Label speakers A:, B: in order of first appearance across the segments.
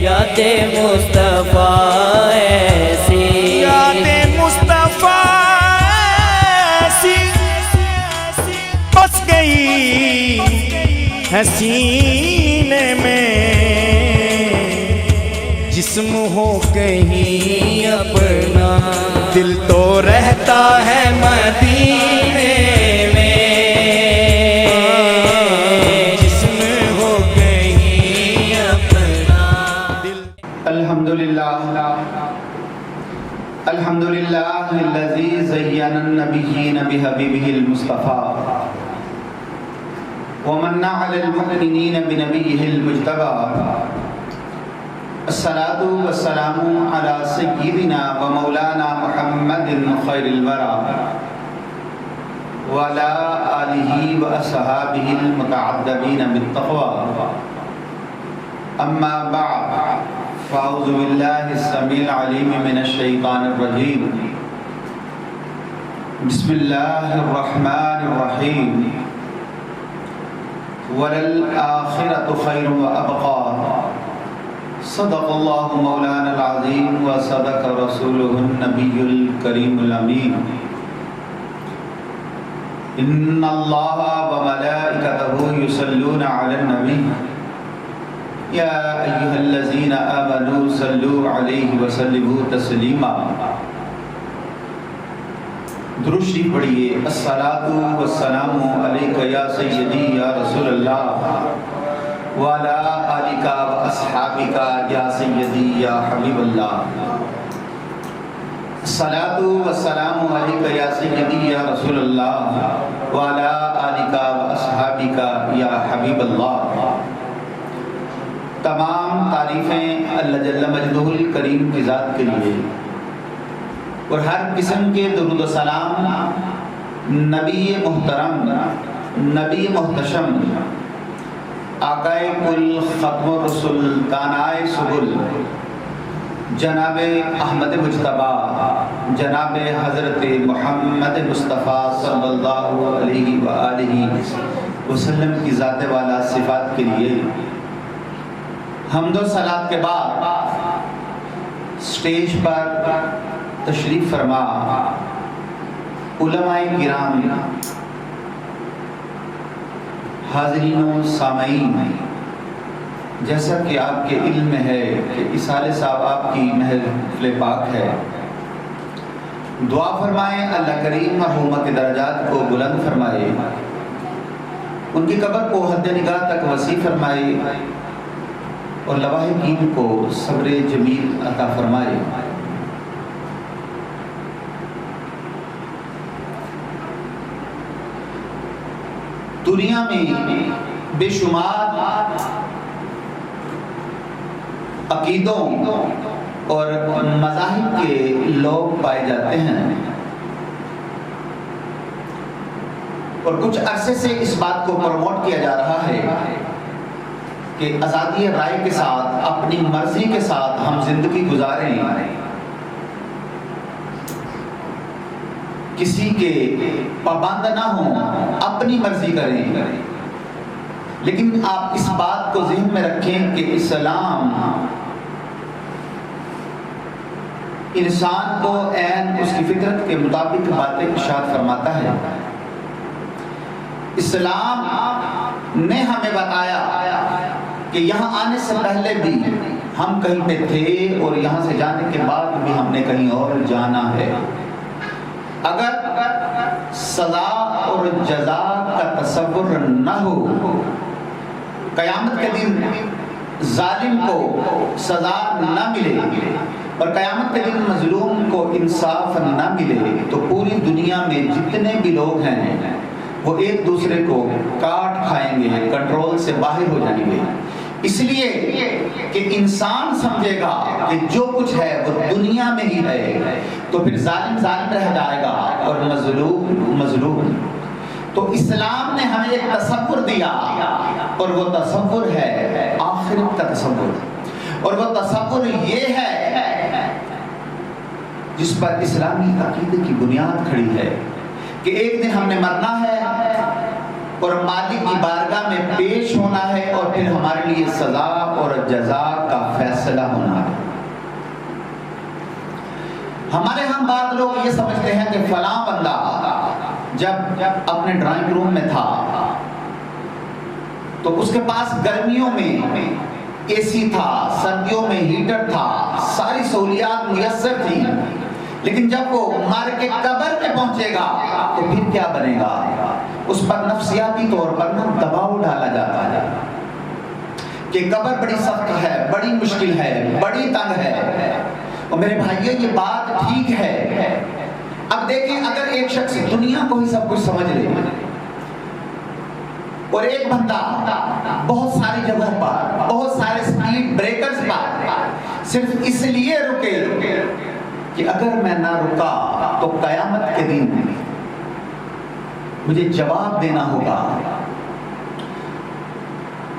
A: یاد مصطفیٰ ایسی،
B: یاد مصطفیٰ ایسی بس گئی ہے سینے میں، جسم ہو کہیں
A: اپنا
B: دل تو رہتا ہے
A: مدینے میں،
B: جسم ہو کہیں
A: اپنا
B: دل۔
C: الحمدللہ الذی زین النبیین بحبیبہ المصطفیٰ ومن علی المؤمنین بنبیہ المجتبی، الصلاۃ والسلام علی سیدنا و مولانا محمد خیر الورى وعلی آلہ و اصحابہ المتعدبین بالتقوی، اما بعد فاعوذ باللہ السمیع العلیم من الشیطان الرجیم، بسم اللہ الرحمن الرحیم، وَلَلْآخِرَةُ خَيْرٌ وَأَبْقَىٰ، صدق اللہ مولانا العظیم وصدق رسولہ النبی الکریم الامین، ان اللہ وملائکتہ یصلون علی النبی یا ایہا الذین آمنوا صلوا علیہ وسلموا تسلیما۔ درود شریف پڑھیے، الصلاۃ والسلام علیک یا سیدی یا رسول اللہ وعلی آلک و اصحابک یا سیدی یا حبیب اللہ، الصلاۃ والسلام علیک یا سیدی یا رسول اللہ وعلی آلک و اصحابک یا حبیب اللہ۔ تمام تعریفیں اللہ جل مجدہ الکریم کی ذات کے لیے، اور ہر قسم کے درود و سلام نبی محترم، نبی محتشم، آقائے کل ختم الرسل، دانائے سبل، جناب احمد مجتبی، جناب حضرت محمد مصطفیٰ صلی اللہ علیہ وآلہ وسلم کی ذات والا صفات کے لیے حمد و صلات کے بعد سٹیج پر تشریف فرما علماء کرام، حاضرین و سامعین، جیسا کہ آپ کے علم میں ہے کہ اسال صاحب آپ کی محفل پاک ہے، دعا فرمائیں اللہ کریم مرحومہ کے درجات کو بلند فرمائے، ان کی قبر کو حد نگاہ تک وسیع فرمائے، اور لواحقین کو صبر جمیل عطا فرمائے۔ دنیا میں بے شمار عقیدوں اور مذاہب کے لوگ پائے جاتے ہیں، اور کچھ عرصے سے اس بات کو پروموٹ کیا جا رہا ہے کہ آزادی رائے کے ساتھ، اپنی مرضی کے ساتھ ہم زندگی گزاریں، کسی کے پابند نہ ہوں، اپنی مرضی کریں۔ لیکن آپ اس بات کو ذہن میں رکھیں کہ اسلام انسان کو عین اس کی فطرت کے مطابق باتیں ارشاد فرماتا ہے۔ اسلام نے ہمیں بتایا کہ یہاں آنے سے پہلے بھی ہم کہیں پہ تھے، اور یہاں سے جانے کے بعد بھی ہم نے کہیں اور جانا ہے۔ اگر سزا اور جزا کا تصور نہ ہو، قیامت کے دن ظالم کو سزا نہ ملے اور قیامت کے دن مظلوم کو انصاف نہ ملے، تو پوری دنیا میں جتنے بھی لوگ ہیں وہ ایک دوسرے کو کاٹ کھائیں گے، کنٹرول سے باہر ہو جائیں گے۔ اس لیے کہ انسان سمجھے گا کہ جو کچھ ہے وہ دنیا میں ہی ہے، تو پھر ظالم ظالم رہ جائے گا اور مظلوم مظلوم۔ تو اسلام نے ہمیں ایک تصور دیا، اور وہ تصور ہے آخرت کا تصور، اور وہ تصور یہ ہے جس پر اسلامی عقیدے کی بنیاد کھڑی ہے کہ ایک دن ہم نے مرنا ہے، اور مالک کی بارگاہ میں پیش ہونا ہے اور پھر ہمارے لیے سزا اور جزا کا فیصلہ ہونا ہے۔ ہمارے ہم بعض لوگ یہ سمجھتے ہیں کہ فلاں بندہ جب اپنے ڈرائنگ روم میں تھا تو اس کے پاس گرمیوں میں اے سی تھا، سردیوں میں ہیٹر تھا، ساری سہولیات میسر تھی، لیکن جب وہ مر کے قبر میں پہنچے گا تو پھر کیا بنے گا؟ اس پر نفسیاتی طور پر دباؤ ڈالا جاتا ہے کہ قبر بڑی سخت ہے، بڑی مشکل ہے، بڑی تنگ ہے۔ اور میرے بھائیو یہ بات ٹھیک ہے۔ اب دیکھیں اگر ایک شخص دنیا کو ہی سب کچھ سمجھ لے اور ایک بندہ بہت ساری جگہوں پر، بہت سارے سپیڈ بریکرز پر صرف اس لیے رکے کہ اگر میں نہ رکا تو قیامت کے دن مجھے جواب دینا ہوگا،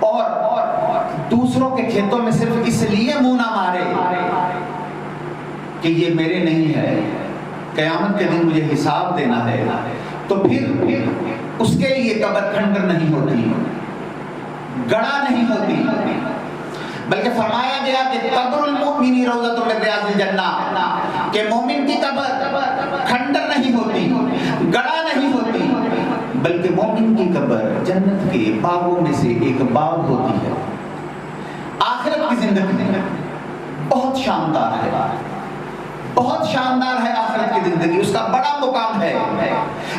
C: اور دوسروں کے کھیتوں میں صرف اس لیے منہ نہ مارے کہ یہ میرے نہیں ہے، قیامت کے دن مجھے حساب دینا ہے، تو پھر اس کے لیے قبر کھنڈر نہیں ہوتی، گڑا نہیں ہوتی، بلکہ فرمایا گیا کہ قبر المؤمن روضۃ من ریاض الجنہ، کہ مومن کی قبر کھنڈر نہیں ہوتی، گڑا نہیں ہوتی، بلکہ مومن کی قبر جنت کے باغوں میں سے ایک باغ ہوتی ہے۔ آخرت کی زندگی بہت شاندار ہے، بہت شاندار ہے آخرت کی زندگی، اس کا بڑا مقام ہے۔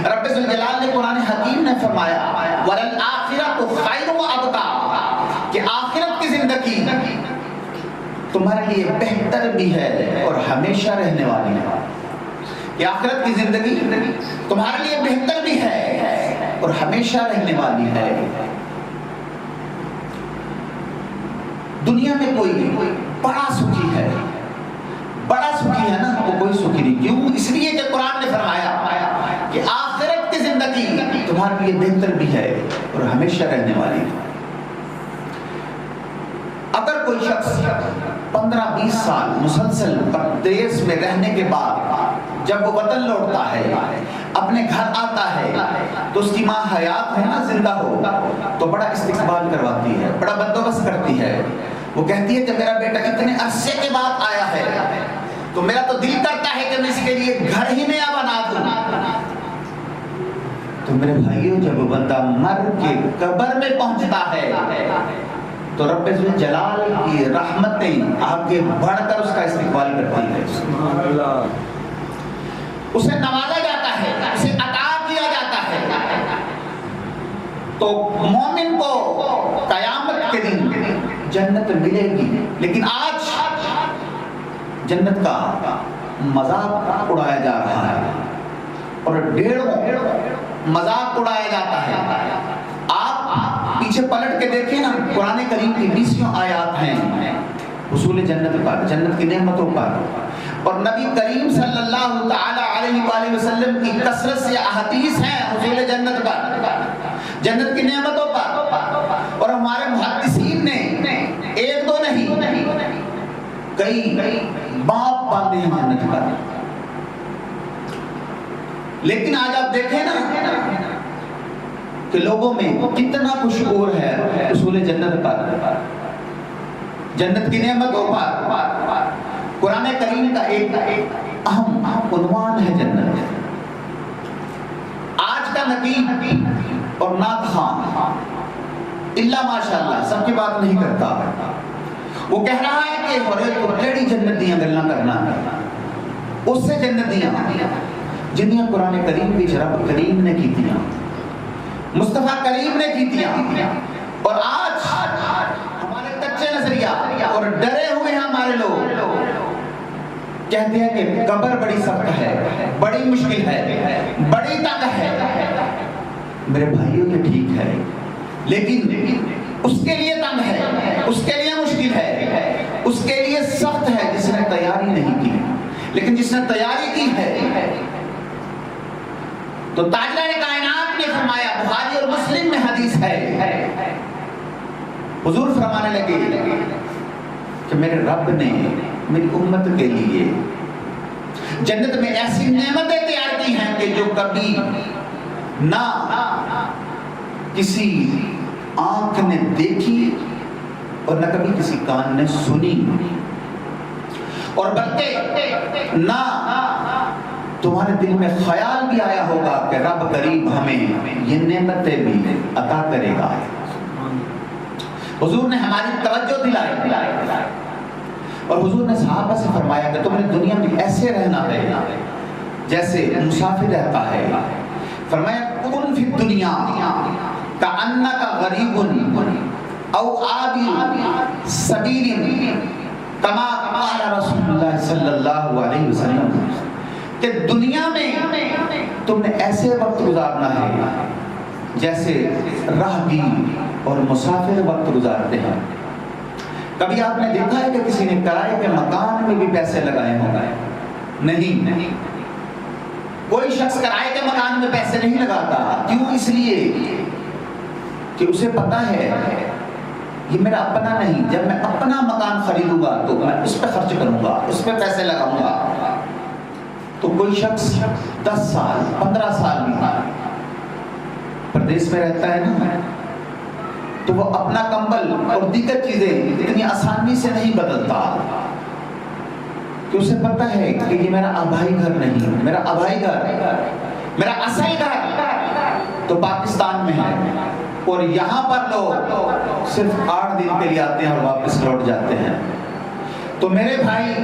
C: رب ذوالجلال نے قرآن حکیم نے فرمایا وَلَلْآخِرَةُ خَيْرٌ وَأَبْقَىٰ، کہ آخرت کی زندگی تمہارے لیے بہتر بھی ہے اور ہمیشہ رہنے والی ہے، کہ آخرت کی زندگی تمہارے لیے بہتر بھی ہے اور ہمیشہ رہنے والی ہے۔ دنیا میں کوئی بڑا سکھی ہے، بڑا سکھی ہے نا، وہ کوئی سکھی نہیں، کیوں؟ اس لیے کہ قرآن نے فرمایا کہ آخرت کی زندگی تمہارے لیے بہتر بھی ہے اور ہمیشہ رہنے والی ہے۔ اگر کوئی شخص 15-20 سال مسلسل پردیس میں رہنے کے بعد جب وہ وطن لوٹتا ہے، اپنے گھر آتا ہے، تو اس کی ماں حیات ہے نا، زندہ ہو، تو بڑا استقبال کرواتی ہے، بڑا بندوبست کرتی ہے۔ وہ کہتی ہے کہ میرا بیٹا اتنے عرصے کے بعد آیا ہے تو میرا تو دل کرتا ہے کہ میں اس کے لیے گھر ہی نیا بنا دوں۔ تو میرے بھائیو جب بندہ مر کے قبر میں پہنچتا ہے تو رب ذوالجلال کی رحمتیں آگے بڑھ کر اس کا استقبال کرتی ہے، اسے نوازا جاتا ہے، اسے عطا کیا جاتا ہے۔ تو مومن کو قیامت کے دن جنت ملے گی، لیکن آج جنت کا مذاق اڑایا جا رہا ہے اور ڈھیروں مذاق اڑایا جاتا ہے۔ آپ پیچھے پلٹ کے دیکھیں نا، قرآن کریم کی 20 آیات ہیں حصول جنت پر، جنت کی نعمتوں پر، اور نبی کریم صلی اللہ تعالی علیہ وآلہ وسلم کی کثرت سے احادیث ہیں حصول جنت پر، جنت کی نعمتوں پر، اور ہمارے محدثین نے ایک دو نہیں کئی باپ باندھے ہیں جنت پر۔ لیکن آج آپ دیکھیں نا کہ لوگوں میں کتنا خوشبور ہے حصول جنت پر، جنت کی نعمتوں پر۔ قرآن کریم کا ایک اہم عنوان ہے جنت۔ آج کا نقیب اور نعت خواں اللہ ماشاءاللہ سب کی بات نہیں کرتا، وہ کہہ رہا ہے کہ ہورے تو کیڑی جنت دیاں گلاں کرنا، اس سے جنت دیاں جنیاں قرآن کریم بھی رب کریم نے کی تیاں، مصطفیٰ کریم نے کی تیاں۔ اور آج ہمارے کچے نظریہ اور ڈرے ہوئے ہیں ہمارے لوگ، کہتے ہیں کہ قبر بڑی سخت ہے، بڑی مشکل ہے، بڑی تنگ ہے۔ میرے بھائیوں یہ ٹھیک ہے، لیکن اس کے لیے تنگ ہے، اس کے لیے مشکل ہے، اس کے لیے سخت ہے جس نے تیاری نہیں کی، لیکن جس نے تیاری کی ہے تو تاجدار کائنات نے فرمایا، بخاری اور مسلم میں حدیث ہے، حضور فرمانے لگے کہ میرے رب نے میری امت کے لیے جنت میں ایسی نعمتیں تیار کی ہیں کہ جو کبھی نہ کسی آنکھ نے دیکھی اور نہ کبھی کسی کان نے سنی، اور بلکہ نہ تمہارے دل میں خیال بھی آیا ہوگا کہ رب قریب ہمیں یہ نعمتیں بھی عطا کرے گا۔ حضور نے ہماری توجہ دلائی اور حضور نے صحابہ سے فرمایا کہ تم نے دنیا میں ایسے رہنا ہے جیسے مسافر رہتا ہے۔ فرمایا کن فی الدنیا کأنک غریب او عابر سبیل کما قال رسول اللہ صلی اللہ علیہ وسلم، کہ دنیا میں تم نے ایسے وقت گزارنا ہے جیسے راہگیر اور مسافر وقت گزارتے ہیں۔ کبھی آپ نے دیکھا ہے کہ کسی نے کرائے کے مکان میں بھی پیسے لگائے ہوں گے؟ نہیں، کوئی شخص کرائے کے مکان میں پیسے نہیں لگاتا۔ کیوں؟ اس لیے کہ اسے پتا ہے یہ میرا اپنا نہیں، جب میں اپنا مکان خریدوں گا تو میں اس پہ خرچ کروں گا، اس پہ پیسے لگاؤں گا۔ تو کوئی شخص 10 سال 15 سال بھی پردیس میں رہتا ہے نا، تو وہ اپنا کمبل اور دیگر چیزیں اتنی آسانی سے نہیں بدلتا، کہ اسے پتا ہے کہ یہ میرا آبائی گھر نہیں، میرا آبائی گھر، میرا اصل گھر تو پاکستان میں ہے، اور یہاں پر لوگ صرف 8 دن کے لیے آتے ہیں اور واپس لوٹ جاتے ہیں۔ تو میرے بھائی،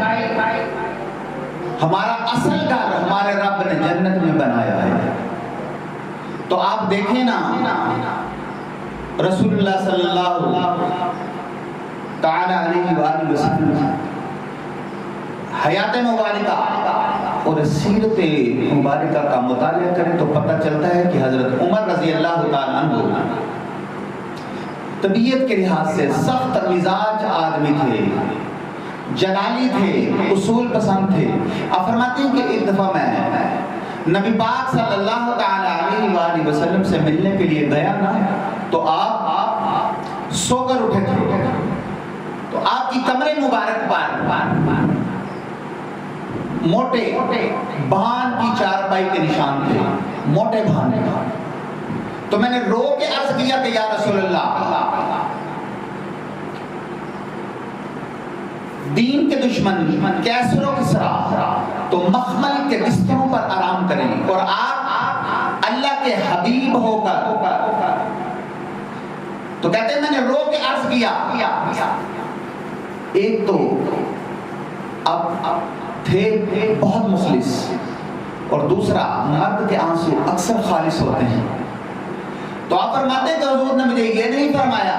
C: ہمارا اصل گھر ہمارے رب نے جنت میں بنایا ہے۔ تو آپ دیکھیں نا، رسول اللہ صلی اللہ تعالی علیہ وآلہ وسلم حیات مبارکہ اور سیرت مبارکہ کا مطالعہ کریں تو پتہ چلتا ہے کہ حضرت عمر رضی اللہ تعالیٰ عنہ طبیعت کے لحاظ سے سخت مزاج آدمی تھے، جلالی تھے، اصول پسند تھے۔ آپ فرماتے ہیں کہ ایک دفعہ میں نبی پاک صلی اللہ تعالی علیہ وآلہ وسلم سے ملنے کے لیے گیا نا، تو آپ سو کر اٹھے تھے، تو آپ کی کمرے مبارک پر موٹے بھان کی چارپائی کے نشان تھے، موٹے بھان۔ تو میں نے رو کے عرض کیا کہ یا رسول اللہ، دین کے دشمن کیسر و کسرا تو مخمل کے بستروں پر آرام کریں، اور آپ اللہ کے حبیب ہو کر، تو کہتے ہیں میں نے رو کے عرض کیا، ایک تو اب تھے بہت مخلص، اور دوسرا مرد کے آنسو اکثر خالص ہوتے ہیں۔ تو آپ فرماتے ہیں کہ حضور نے مجھے یہ نہیں فرمایا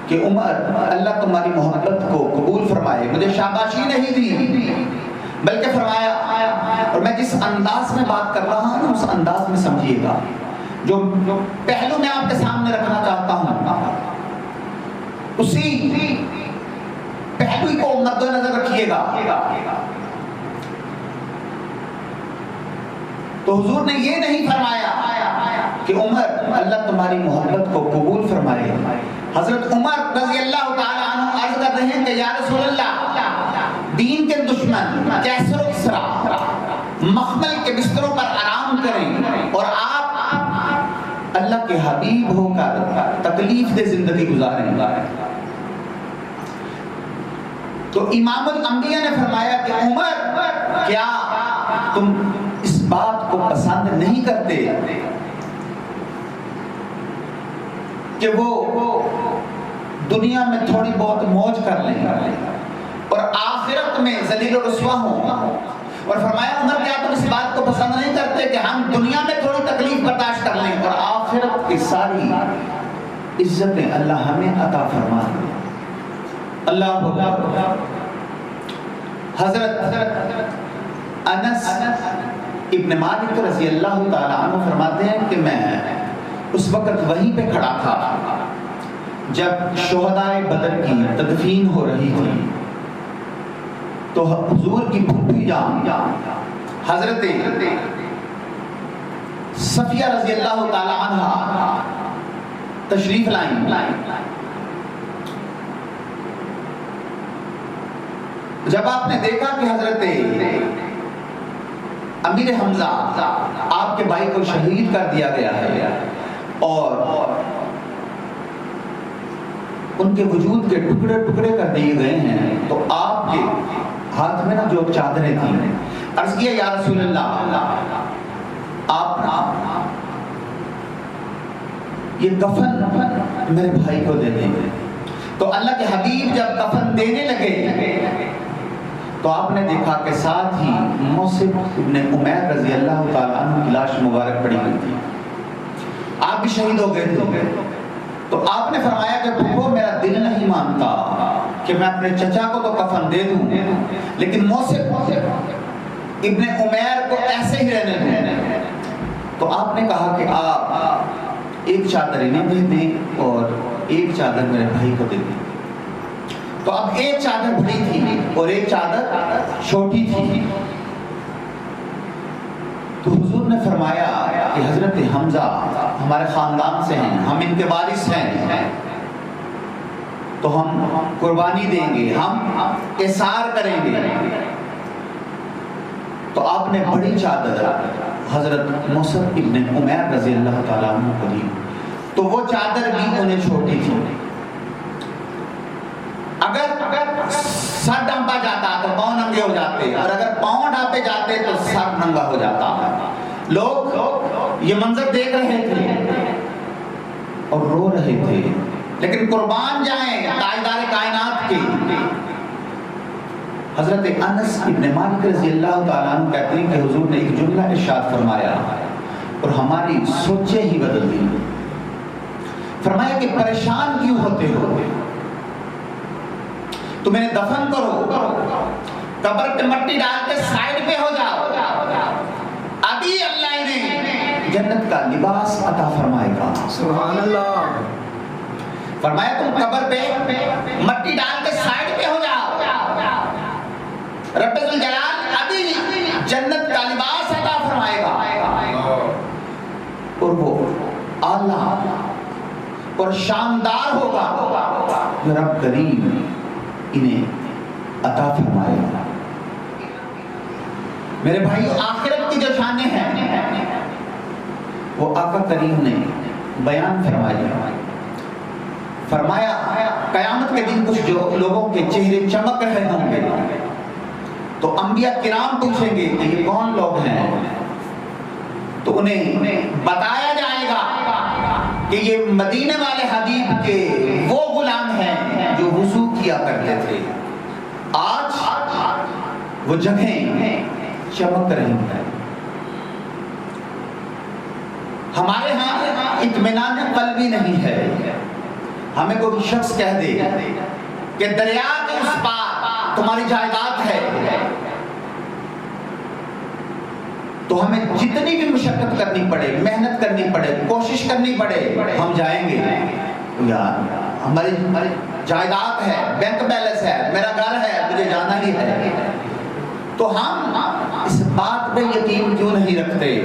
C: کہ عمر اللہ تمہاری محبت کو قبول فرمائے، مجھے شاباشی نہیں دی، بلکہ فرمایا، اور میں جس انداز میں بات کر رہا ہوں اس انداز میں سمجھیے گا، جو پہلو میں آپ کے سامنے رکھنا چاہتا ہوں اسی پہلو کو مد نظر رکھیے گا۔ تو حضور نے یہ نہیں فرمایا کہ عمر اللہ تمہاری محبت کو قبول فرمائے۔ حضرت عمر رضی اللہ تعالی عنہ عرض کر رہے ہیں کہ یا رسول اللہ، دین کے دشمن کیسر و کسرا مخمل کے بستروں پر آرام کریں، اور آپ اللہ کے حبیب ہو کر تکلیف دہ زندگی گزاریں۔ تو امام الانبیاء نے فرمایا کہ عمر، کیا تم اس بات کو پسند نہیں کرتے کہ وہ دنیا میں تھوڑی بہت موج کر لیں اور آخرت میں ذلیل و رسوا ہوں؟ اور فرمایا عمر، کیا تم اس بات کو پسند نہیں کرتے کہ ہم دنیا میں تھوڑی تکلیف برداشت کر لیں اور آخرت کی ساری عزتیں اللہ ہمیں عطا فرما دے؟ اللہ اکبر۔ حضرت انس ابن مالک رضی اللہ تعالی عنہ فرماتے ہیں کہ میں اس وقت وہیں پہ کھڑا تھا جب شہدائے بدر کی تدفین ہو رہی تھی، تو حضور کی پھوپھی جان حضرت صفیہ رضی اللہ تعالی عنہ تشریف لائیں۔ جب آپ نے دیکھا کہ حضرت امیر حمزہ آپ کے بھائی کو شہید کر دیا گیا ہے اور ان کے وجود کے ٹکڑے ٹکڑے کر دیے گئے ہیں، تو آپ کے ہاتھ میں نا جو چادریں تھیں، عرض کیا یا رسول اللہ آپ یہ کفن میرے بھائی کو دے دیں۔ تو اللہ کے حبیب جب کفن دینے لگے تو آپ نے دیکھا کہ ساتھ ہی موسیب ابن عمیر رضی اللہ تعالیٰ عنہ کی لاش مبارک پڑی ہوئی تھی، آپ بھی شہید ہو گئے تھے۔ تو آپ نے فرمایا کہ پھپھو میرا دل نہیں مانتا کہ میں اپنے چچا کو تو کفن دے دوں، لیکن موسیب ابن عمیر کو ایسے ہی رہنے دوں۔ تو آپ نے کہا کہ آپ ایک چادر انہیں دے دیں اور ایک چادر میرے بھائی کو دے دیں۔ تو اب ایک چادر بڑی تھی اور ایک چادر چھوٹی تھی۔ تو حضور نے فرمایا کہ حضرت حمزہ ہمارے خاندان سے ہیں، ہم ان کے وارث ہیں، تو ہم قربانی دیں گے، ہم احسار کریں گے۔ تو آپ نے بڑی چادر حضرت موسیب ابن عمیر رضی اللہ تعالیٰ عنہ کو دی، تو وہ چادر بھی انہیں چھوٹی تھی۔ اگر سر ڈھانپا جاتا تو پاؤں ننگے ہو جاتے، اور اگر پاؤں ڈھانپے جاتے تو سر ننگا ہو جاتا۔ لوگ یہ منظر دیکھ رہے تھے اور رو رہے تھے، لیکن قربان جائیں تاجدار کائنات کے حضرت انس ابن مالک رضی اللہ تعالیٰ عنہ کہتے ہیں کہ حضور نے ایک جملہ ارشاد فرمایا اور ہماری سوچیں ہی بدل دی۔ فرمایا کہ پریشان کیوں ہوتے ہو، تم انہیں دفن کرو، قبر پہ مٹی ڈال کے سائڈ پہ ہو جاؤ، ابھی اللہ انہیں جنت کا لباس عطا فرمائے گا۔
A: سبحان اللہ۔
C: فرمایا تم قبر پہ مٹی ڈال کے سائڈ پہ ہو جاؤ، رب ذوالجلال ابھی جنت کا لباس عطا فرمائے گا، اور وہ اعلیٰ اور شاندار ہوگا جو رب کریم انہیں عطا فرمائے گا۔ میرے بھائیو، آخرت کی جو شانیں ہیں وہ آقا کریم نے بیان فرمائی۔ فرمایا قیامت کے دن کچھ جو لوگوں کے چہرے چمک رہے ہوں گے تو انبیاء کرام پوچھیں گے کہ یہ کون لوگ ہیں، تو انہیں بتایا جائے گا کہ یہ مدینے والے حبیب کے وہ غلام ہیں جو وضو کیا کرتے تھے، آج وہ جگہیں چمک رہی ہیں۔ ہمارے ہاں اطمینان قلبی نہیں ہے۔ ہمیں کوئی شخص کہہ دے کہ دریا کے اس پار تمہاری جائیداد ہے، تو ہمیں جتنی بھی مشقت کرنی پڑے، محنت کرنی پڑے، کوشش کرنی پڑے، ہم جائیں گے۔ یار ہماری جائیداد ہے، بینک بیلنس ہے، میرا گھر ہے، مجھے جانا ہی ہے۔ تو ہم اس بات پہ یقین کیوں نہیں رکھتے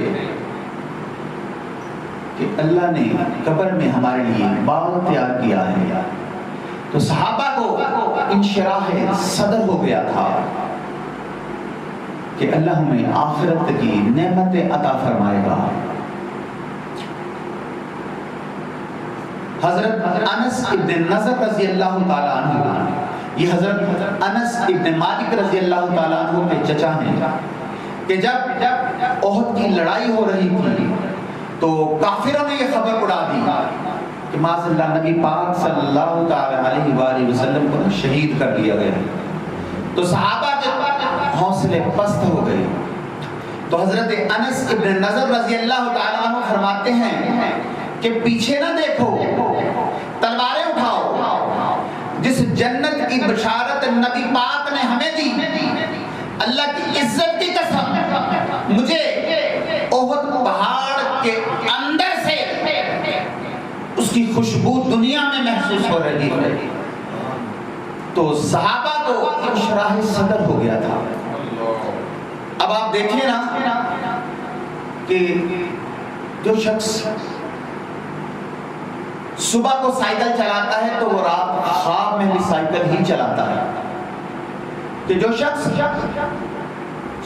C: کہ اللہ نے قبر میں ہمارے لیے باغ تیار کیا ہے؟ تو صحابہ کو انشراح صدر ہو گیا تھا کہ اللہ ہمیں آخرت کی نعمتیں عطا فرمائے گا۔ حضرت انس ابن نضر رضی اللہ تعالیٰ عنہ، یہ حضرت انس ابن مالک رضی اللہ تعالیٰ عنہ کے چچا ہیں، کہ جب احد کی لڑائی ہو رہی تھی تو کافروں نے یہ خبر اڑا دی کہ معاذ اللہ نبی پاک صلی اللہ علیہ وآلہ وسلم کو شہید کر دیا گیا۔ تو صحابہ کے حوصلے پست ہو گئے۔ تو حضرت انس ابن نضر رضی اللہ تعالیٰ عنہ فرماتے ہیں کہ پیچھے نہ دیکھو، تلواریں اٹھاؤ، جس جنت کی بشارت نبی پاک نے ہمیں دی، اللہ کی عزت کی قسم مجھے احد پہاڑ کے اندر سے اس کی خوشبو دنیا میں محسوس ہو رہی ہے۔ تو صحابہ کو انشراح صدر ہو گیا تھا۔ اب آپ دیکھیں نا کہ جو شخص صبح کو سائیکل چلاتا ہے تو وہ رات خواب میں بھی سائیکل ہی چلاتا ہے، کہ جو شخص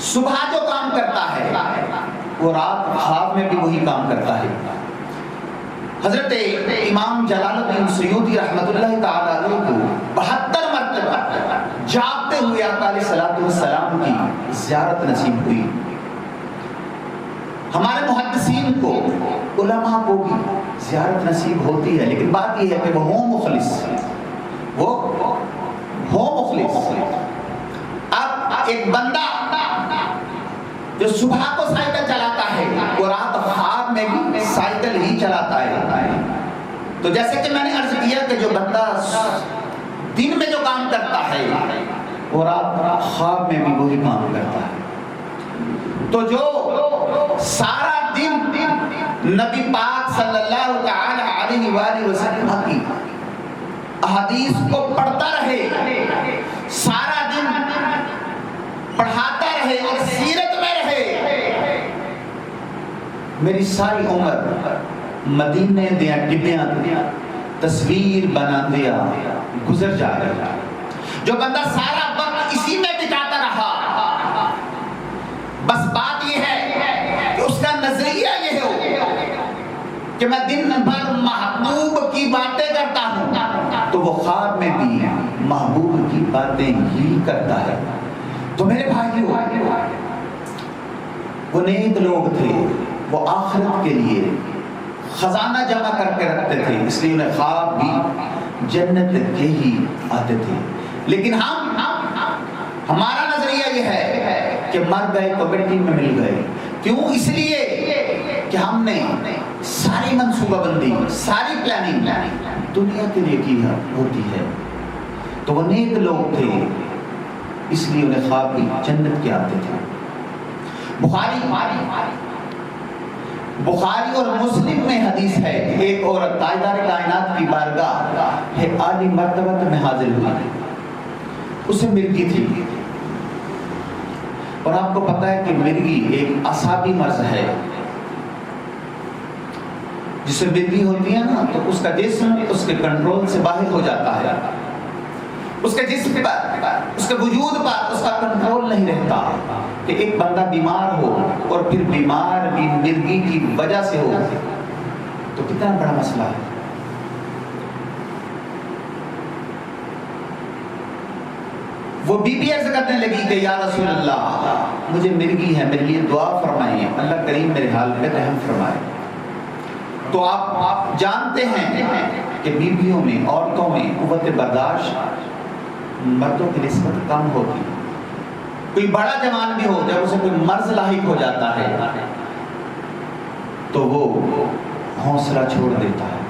C: صبح جو کام کرتا ہے وہ رات خواب میں بھی وہی کام کرتا ہے۔ حضرت امام جلال الدین سیوطی رحمۃ اللہ تعالیٰ علیہ کو 72 مرتبہ جاگتے ہوئے آقا علیہ الصلوۃ والسلام کی زیارت نصیب ہوئی۔ ہمارے محدثین کو، علماء کو بھی زیارت نصیب ہوتی ہے، لیکن بات یہ ہے کہ وہ ہوں مخلص، وہ ہوں مخلص۔ اب ایک بندہ جو صبح کو سائیکل چلاتا ہے وہ رات خواب میں بھی سائیکل ہی چلاتا ہے۔ تو جیسے کہ میں نے عرض کیا کہ جو بندہ دن میں جو کام کرتا ہے وہ رات خواب میں بھی وہی کام کرتا ہے۔ تو جو سارا دن نبی پاک صلی اللہ تعالی علیہ وآلہ وسلم کی احادیث کو پڑھتا رہے، سارا دن پڑھاتا رہے اور سیرت میں رہے، میری ساری عمر مدینے دیا ڈبیاں تصویر بنا دیا گزر جا رہا۔ جو بندہ سارا وقت اسی میں بتاتا رہا، بس بات یہ ہے کہ اس کا نظریہ یہ ہو کہ میں دن بھر محبوب کی باتیں کرتا ہوں، تو وہ خواب میں بھی محبوب کی باتیں ہی کرتا ہے۔ تو میرے بھائیو، وہ نیک لوگ تھے، وہ آخرت کے لیے خزانہ جمع کر کے رکھتے تھے، اس لیے انہیں خواب بھی جنت کے ہی آتے تھے۔ لیکن ہمارا نظریہ یہ ہے کہ مر گئے تو مٹی میں مل گئے۔ کیوں؟ اس لیے کہ ہم نے ساری منصوبہ بندی، ساری پلاننگ دنیا کے لیے کی ہوتی ہے۔ تو وہ نیک لوگ تھے، اس لیے انہیں خواب بھی جنت کے آتے تھے۔ بخاری اور مسلم میں حدیث ہے کہ ایک عورت تاجدار کائنات کی بارگاہ ہے عالی مرتبہ میں حاضر ہوئی، اسے مرگی تھی، اور آپ کو پتہ ہے کہ مرگی ایک اعصابی مرض ہے، جسے مرگی ہوتی ہے نا تو اس کا جسم اس کے کنٹرول سے باہر ہو جاتا ہے، اس کے جسم پر، اس کے وجود پر اس کا کنٹرول نہیں رہتا۔ کہ ایک بندہ بیمار ہو اور پھر بیمار بھی مرگی کی وجہ سے ہو تو کتنا بڑا مسئلہ ہے۔ وہ بی بی عرض کرنے لگی کہ یا رسول اللہ، مجھے مرگی ہے، میرے لیے دعا فرمائیے، اللہ کریم میرے حال پہ رحم فرمائے۔ تو آپ جانتے ہیں کہ بیویوں میں، عورتوں میں قوت برداشت مردوں کی نسبت کم ہوتی ہے۔ کوئی بڑا جوان بھی ہو، جب اسے کوئی مرض لاحق ہو جاتا ہے تو وہ حوصلہ چھوڑ دیتا ہے۔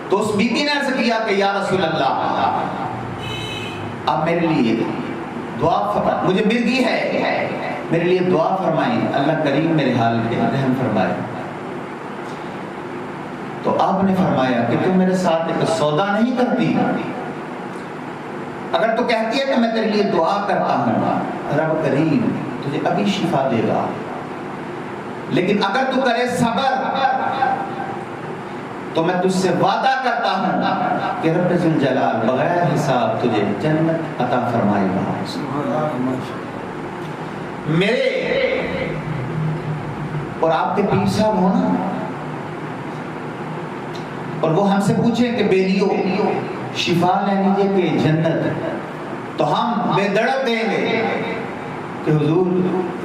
C: تو اس بی بی نے عرض کیا کہ یا رسول اللہ، آپ میرے لیے دعا فرمائیں، مجھے مرگی ہے، میرے لیے دعا فرمائیں، اللہ کریم میرے حال پہ رحم فرمائے۔ تو آپ نے فرمایا کہ تم میرے ساتھ ایک سودا نہیں کرتی؟ اگر تو کہتی ہے کہ میں تیرے لیے دعا کرتا ہوں، رب کریم تجھے ابھی شفا دے گا، لیکن اگر تو کرے صبر تو میں تجھ سے وعدہ کرتا ہوں کہ رب ذوالجلال بغیر حساب تجھے جنت عطا فرمائے گا۔ میرے اور آپ کے پیر صاحب ہونا، اور وہ ہم سے پوچھیں کہ بیلیو شفا لے لیجیے کہ جنت، تو ہم بے دڑک دیں گے کہ حضور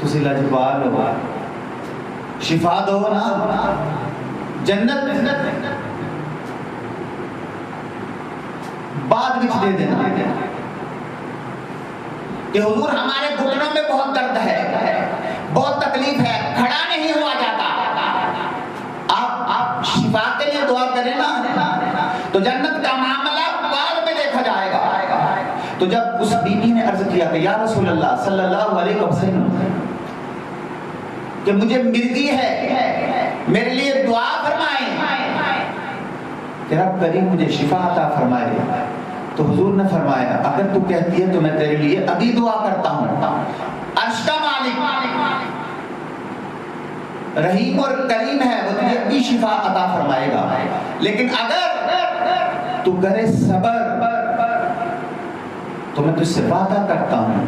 C: تسی لاجواب ہو، شفا دو نا، جنت بعد وچ دے دینا کہ حضور ہمارے گھٹنوں میں بہت درد ہے، بہت تکلیف ہے، کھڑا نہیں ہوا جاتا، آپ شفا کے لیے دعا کریں نا، تو جنت کا معاملہ بعد میں دیکھا جائے گا۔ تو جب اس بی بی نے عرض کیا کہ یا رسول اللہ صلی اللہ علیہ وسلم کہ مجھے مرگی ہے، میرے لیے دعا فرمائیں کہ رب کریم مجھے شفا عطا فرمائے، تو حضور نے فرمایا اگر تو کہتی ہے تو میں تیرے لیے ابھی دعا کرتا ہوں، عرش کا مالک رحیم اور کریم ہے، وہ تجھے ابھی شفا عطا فرمائے گا، لیکن اگر تو کرے صبر تو میں تجھ سے وعدہ کرتا ہوں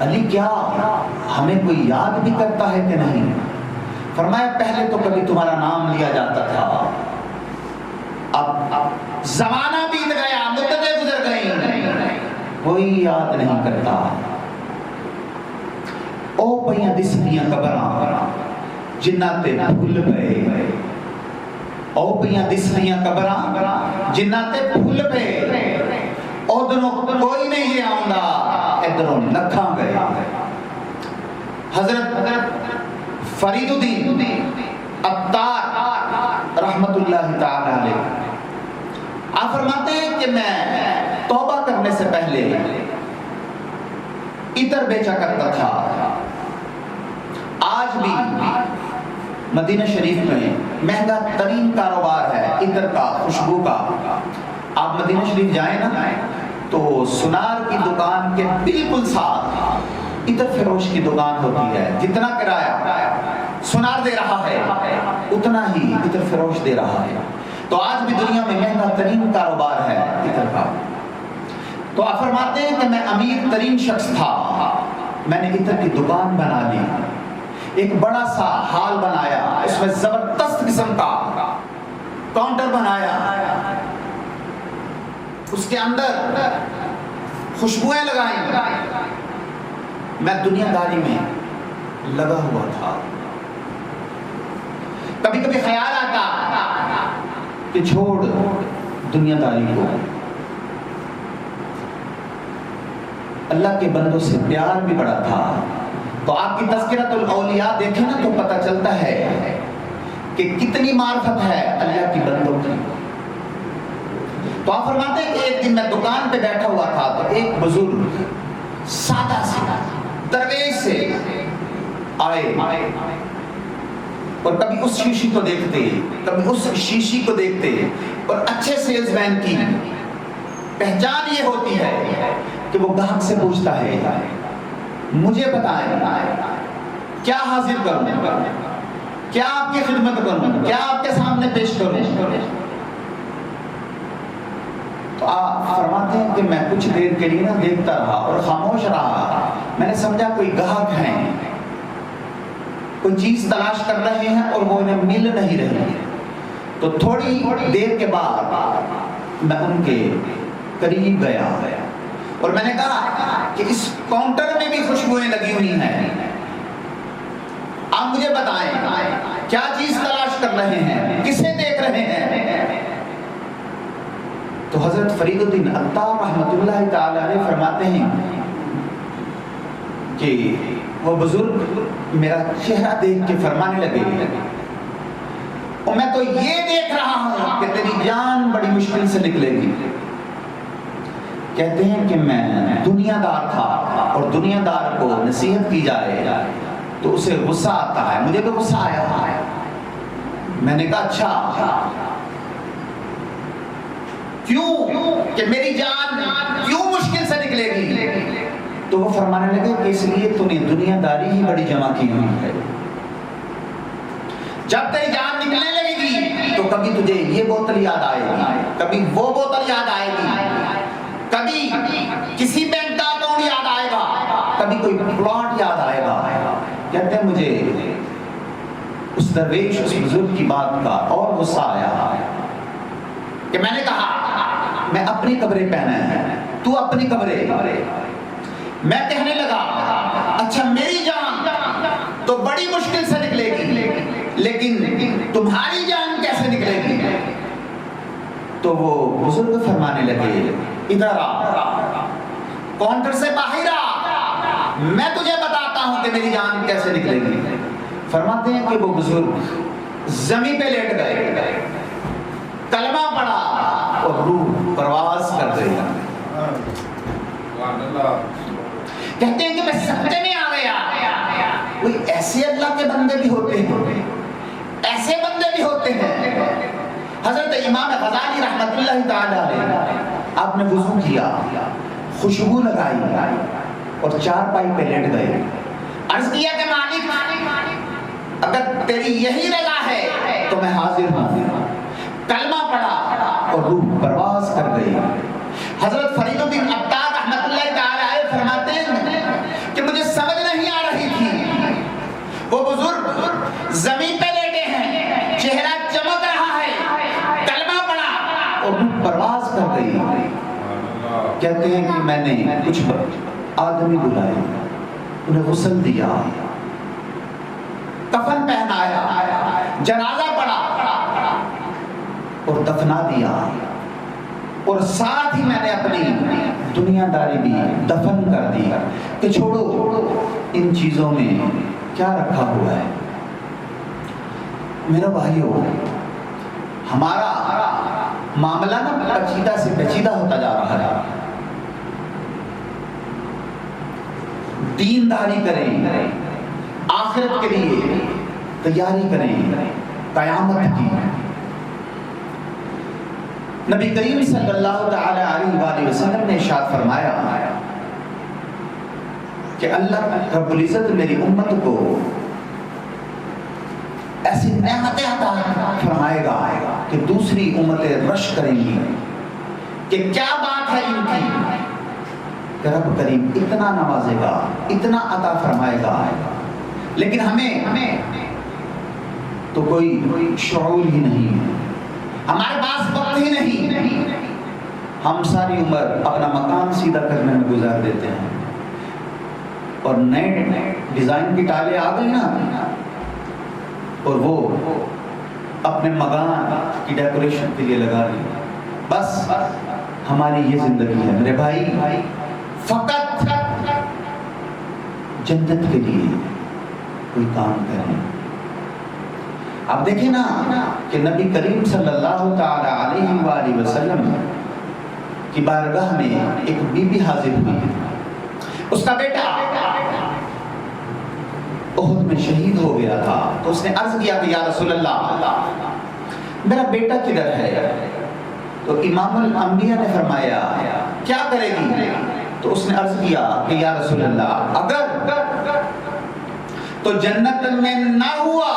C: علی کیا ہمیں کوئی یاد بھی کرتا ہے کہ نہیں؟ فرمایا پہلے تو کبھی تمہارا نام لیا جاتا تھا، اب زمانہ بیت گیا، مدتیں گزر گئی، کوئی یاد نہیں کرتا۔ او پئیاں دسدیاں قبراں جنہاں تے بھول گئے، او پئیاں دسدیاں قبراں جنہاں تے بھول گئے، ادھروں کوئی نہیں جے آوندا، ادھروں لکھاں گئے۔ حضرت فرید الدین عطار رحمت اللہ تعالی علیہ آپ فرماتے ہیں کہ میں توبہ کرنے سے پہلے عطر بیچا کرتا تھا۔ آج بھی مدینہ شریف میں مہنگا ترین کاروبار ہے عطر کا، خوشبو کا۔ آپ مدینہ شریف جائیں نا تو سنار کی دکان کے بالکل ساتھ عطر فروش کی دکان ہوتی ہے، جتنا کرایہ سنار دے رہا ہے اتنا ہی عطر فروش دے رہا ہے۔ تو آج بھی دنیا میں مہنگا ترین کاروبار ہے عطر کا۔ تو آپ فرماتے ہیں کہ میں امیر ترین شخص تھا، میں نے عطر کی دکان بنا لی، ایک بڑا سا ہال بنایا، اس میں زبردست قسم کا کاؤنٹر بنایا، اس کے اندر خوشبوئیں لگائیں، میں دنیا داری میں لگا ہوا تھا۔ کبھی کبھی خیال آتا کہ چھوڑ دنیا داری کو، اللہ کے بندوں سے پیار بھی بڑا تھا۔ تو آپ کی تذکرۃ الاولیاء دیکھیں نا تو پتہ چلتا ہے کہ کتنی معرفت ہے اللہ کی بندوں کی۔ تو آپ فرماتے ہیں کہ ایک دن میں دکان پہ بیٹھا ہوا تھا تو ایک بزرگ سادہ سی درویش سے آئے، اور کبھی اس شیشی کو دیکھتے، کبھی اس شیشی کو دیکھتے، اور اچھے سیلز مین کی پہچان یہ ہوتی ہے کہ وہ گاہک سے پوچھتا ہے مجھے بتائیں کیا حاضر کروں، کیا آپ کی خدمت کروں، کیا آپ کے سامنے پیش کروں؟ تو آپ فرماتے ہیں کہ میں کچھ دیر کے لیے نہ دیکھتا رہا اور خاموش رہا، میں نے سمجھا کوئی گاہک ہیں، کوئی چیز تلاش کر رہے ہیں اور وہ انہیں مل نہیں رہی ہے۔ تو تھوڑی دیر کے بعد میں ان کے قریب گیا اور میں نے کہا کہ اس کاؤنٹر میں بھی خوشبوئیں لگی ہوئی ہیں، آپ مجھے بتائیں کیا چیز تلاش کر رہے ہیں، کسے دیکھ رہے ہیں؟ تو حضرت فرید الدین عطار رحمت اللہ تعالی علیہ فرماتے ہیں کہ وہ بزرگ میرا چہرہ دیکھ کے فرمانے لگے اور میں تو یہ دیکھ رہا ہوں کہ تیری جان بڑی مشکل سے نکلے گی۔ کہتے ہیں کہ میں دنیا دار تھا اور دنیا دار کو نصیحت کی جائے تو اسے غصہ آتا ہے، مجھے تو غصہ آیا۔ میں نے کہا اچھا کیوں کہ میری جان کیوں مشکل سے نکلے گی؟ تو وہ فرمانے لگے کہ اس لیے تو نے دنیا داری ہی بڑی جمع کی ہوئی ہے، جب تیری جان نکلنے لگے گی تو کبھی تجھے یہ بوتل یاد آئے گی، کبھی وہ بوتل یاد آئے گی، کبھی کسی بینک کا اکاؤنٹ یاد آئے گا، کبھی کوئی پلاٹ یاد آئے گا۔ کہتے ہیں مجھے اس درویش اس بزرگ کی بات کا اور غصہ آیا کہ میں نے کہا میں اپنی قبریں پہنا ہے، تو اپنی قبریں۔ میں کہنے لگا اچھا میری جان تو بڑی مشکل سے نکلے گی لیکن تمہاری جان کیسے نکلے گی؟ تو وہ بزرگ فرمانے لگے ادھر آ، کاؤنٹر سے باہر آ، میں تجھے بتاتا ہوں کہ میری جان کیسے نکلے گی۔ فرماتے ہیں کہ وہ بزرگ زمین پہ لیٹ گئے، کلمہ پڑھا اور روح پرواز کر گئی۔ کہتے ہیں کہ میں سمجھنے میں آ گیا کوئی ایسے اللہ کے بندے بھی ہوتے ہیں، ایسے بندے بھی ہوتے ہیں۔ حضرت امام غزالی رحمت اللہ تعالی علیہ آپ نے وضو کیا، خوشبو لگائی اور چار پائی پہ لیٹ گئے، عرض کیا کہ مالک اگر تیری یہی رضا ہے تو میں حاضر ہوں۔ کلمہ پڑھا اور روح کر گئی. حضرت فرید الدین عطار رحمۃ اللہ تعالی علیہ فرماتے ہیں کہ مجھے سمجھ نہیں آ رہی تھی. وہ بزرگ زمین پہ لیٹے ہیں, چہرہ چمک رہا ہے, کلمہ پڑھا اور روح پرواز کر گئی. کہتے ہیں کہ میں نے کچھ آدمی بلائے, انہیں غسل دیا, کفن پہنایا, جنازہ پڑھا اور دفنا دیا, اور ساتھ ہی میں نے اپنی دنیا داری بھی دفن کر دی کہ چھوڑو ان چیزوں میں کیا رکھا ہوا ہے. میرے بھائیو, ہمارا معاملہ نا پیچیدہ سے پیچیدہ ہوتا جا رہا ہے. دینداری کریں, آخرت کے لیے تیاری کریں, قیامت کی. نبی کریم صلی اللہ تعالی علیہ وآلہ وسلم نے ارشاد فرمایا کہ اللہ رب العزت میری امت کو ایسی نعمتیں عطا فرمائے گا کہ دوسری امتیں رش کریں گی کہ کیا بات ہے ان کی, کہ رب کریم اتنا نوازے گا, اتنا عطا فرمائے گا, لیکن ہمیں تو کوئی شعور ہی نہیں, ہمارے پاس وقت ہی نہیں. ہم ساری عمر اپنا مکان سیدھا کرنے میں گزار دیتے ہیں, اور نئے ڈیزائن کی ٹالیں آ گئی نا, اور وہ اپنے مکان کی ڈیکوریشن کے لیے لگا لی. بس ہماری یہ زندگی ہے میرے بھائی. فقط جنت کے لیے کوئی کام کریں. آپ دیکھیں نا کہ نبی کریم صلی اللہ تعالی علیہ وآلہ وسلم کی بارگاہ میں ایک بی بی حاضر ہوئی. اس کا بیٹا احد میں شہید ہو گیا تھا, تو اس نے عرض کیا کہ یا رسول اللہ میرا بیٹا کدھر ہے؟ تو امام الانبیاء نے فرمایا کیا کرے گی؟ تو اس نے عرض کیا کہ یا رسول اللہ اگر تو جنت میں نہ ہوا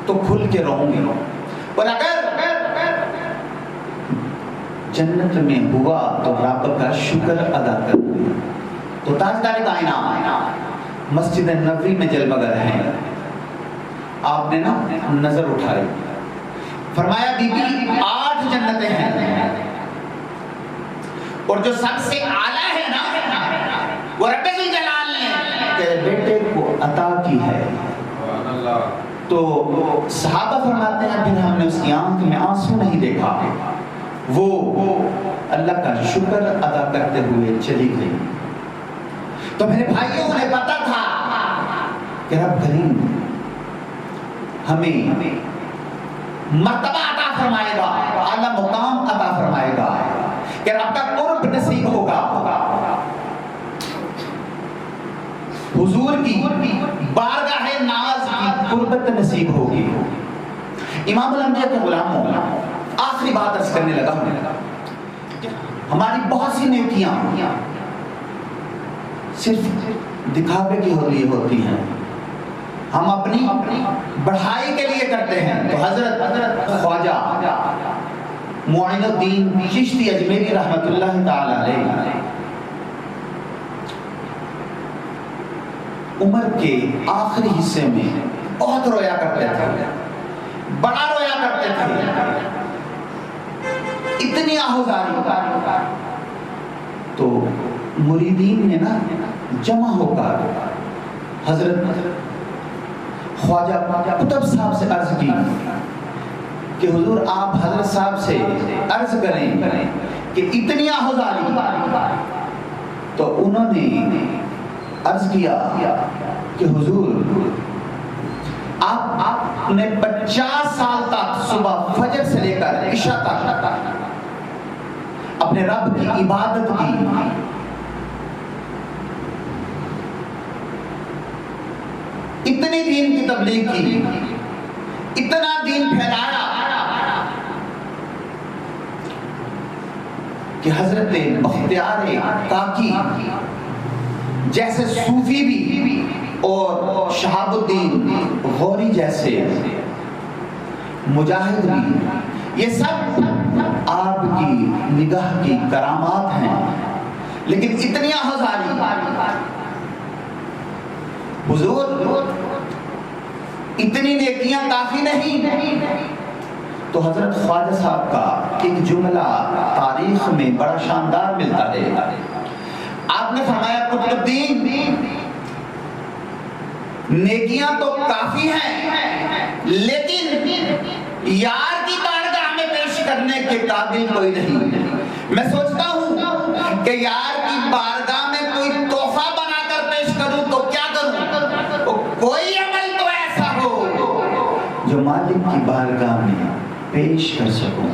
C: تو کھل کے رہوں گی, اور اگر جنت میں ہوا تو رب کا شکر ادا کروں گی. تو تاجدار کائنات مسجد نبوی میں جلوہ گر ہیں, آپ نے نا نظر اٹھائی, فرمایا بی بی 8 جنتیں ہیں, اور جو سب سے اعلیٰ ہے نا وہ رب ذوالجلال نے تیرے بیٹے کو عطا کی ہے. تو صحابہ فرماتے ہیں پھر ہم نے اس کی آنکھ میں آنسو نہیں دیکھا, وہ اللہ کا شکر ادا کرتے ہوئے چلی گئی. تو میرے بھائیوں نے پتا تھا کہ رب کریم ہمیں مرتبہ عطا فرمائے گا, اعلیٰ مقام عطا فرمائے گا, کہ رب کا قرب نصیب ہوگا, حضور کی بارگاہ ناز کی قربت نصیب ہوگی. امام الانبیاء کے غلاموں, آخری بات عرض کرنے لگا, ہماری بہت سی نیکیاں صرف دکھاوے کی لیے ہوتی ہیں, ہم اپنی بڑھائی کے لیے کرتے ہیں. تو حضرت خواجہ معین الدین چشتی اجمیری رحمت اللہ تعالی علیہ عمر کے آخری حصے میں بہت رویا کرتے تھے, بڑا رویا کرتے تھے, اتنی آہوزاری. تو مریدین نے نا جمع ہو کر حضرت خواجہ قطب صاحب سے عرض کی کہ حضور آپ حضرت صاحب سے عرض کریں کہ اتنی آہوزاری. تو انہوں نے عرض کیا کہ حضور آپ نے 50 سال تک صبح فجر سے لے کر عشاء تک اپنے رب کی عبادت کی, اتنی دین کی تبلیغ کی, اتنا دین پھیلایا کہ حضرت بختیار کاکی جیسے صوفی بھی اور شہاب الدین غوری جیسے مجاہد بھی یہ سب آپ کی نگاہ کی کرامات ہیں، لیکن اتنی ہزاری حضور اتنی نیکیاں کافی نہیں؟ تو حضرت خواجہ صاحب کا ایک جملہ تاریخ میں بڑا شاندار ملتا ہے. آپ نے فرمایا قطب الدین نیکیاں تو کافی ہیں لیکن یار کی بارگاہ میں پیش کرنے کے قابل کوئی نہیں. میں سوچتا ہوں کہ یار کی بارگاہ میں کوئی تحفہ بنا کر پیش کروں تو کیا کروں؟ کوئی عمل تو ایسا ہو جو مالک کی بارگاہ میں پیش کر سکوں.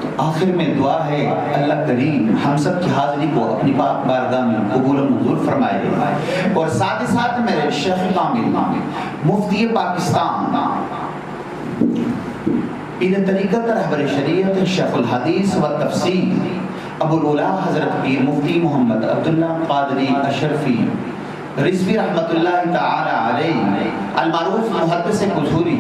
C: تو آخر میں دعا ہے اللہ کریم ہم سب کی حاضری کو اپنی پاک بارگاہ میں قبول و منظور فرمائے، اور ساتھ ہی ساتھ میرے شیخ کامل مفتی پاکستان پیر طریقت رہبر شریعت شیخ الحدیث و تفسیر ابو العلا حضرت پیر مفتی محمد عبداللہ قادری اشرفی رضوی رحمت اللہ تعالی علیہ المعروف محدث قصوری،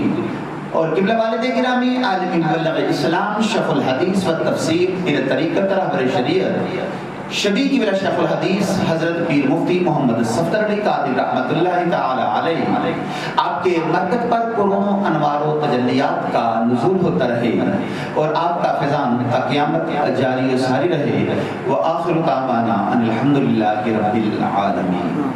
C: اور قبلہ والد گرامی عالم مبلغ اسلام شیخ الحدیث و تفسیر پیر طریقت رہبر شریعت شبی قبلہ شیخ الحدیث حضرت پیر مفتی محمد صفدر علی قادری رحمت اللہ تعالی علیہ، آپ کے مرکز پر کروڑوں انوار و تجلیات کا نزول ہوتا رہے اور آپ کا فیضان تا قیامت جاری و ساری رہے. وآخر دعوانا ان الحمدللہ رب العالمین.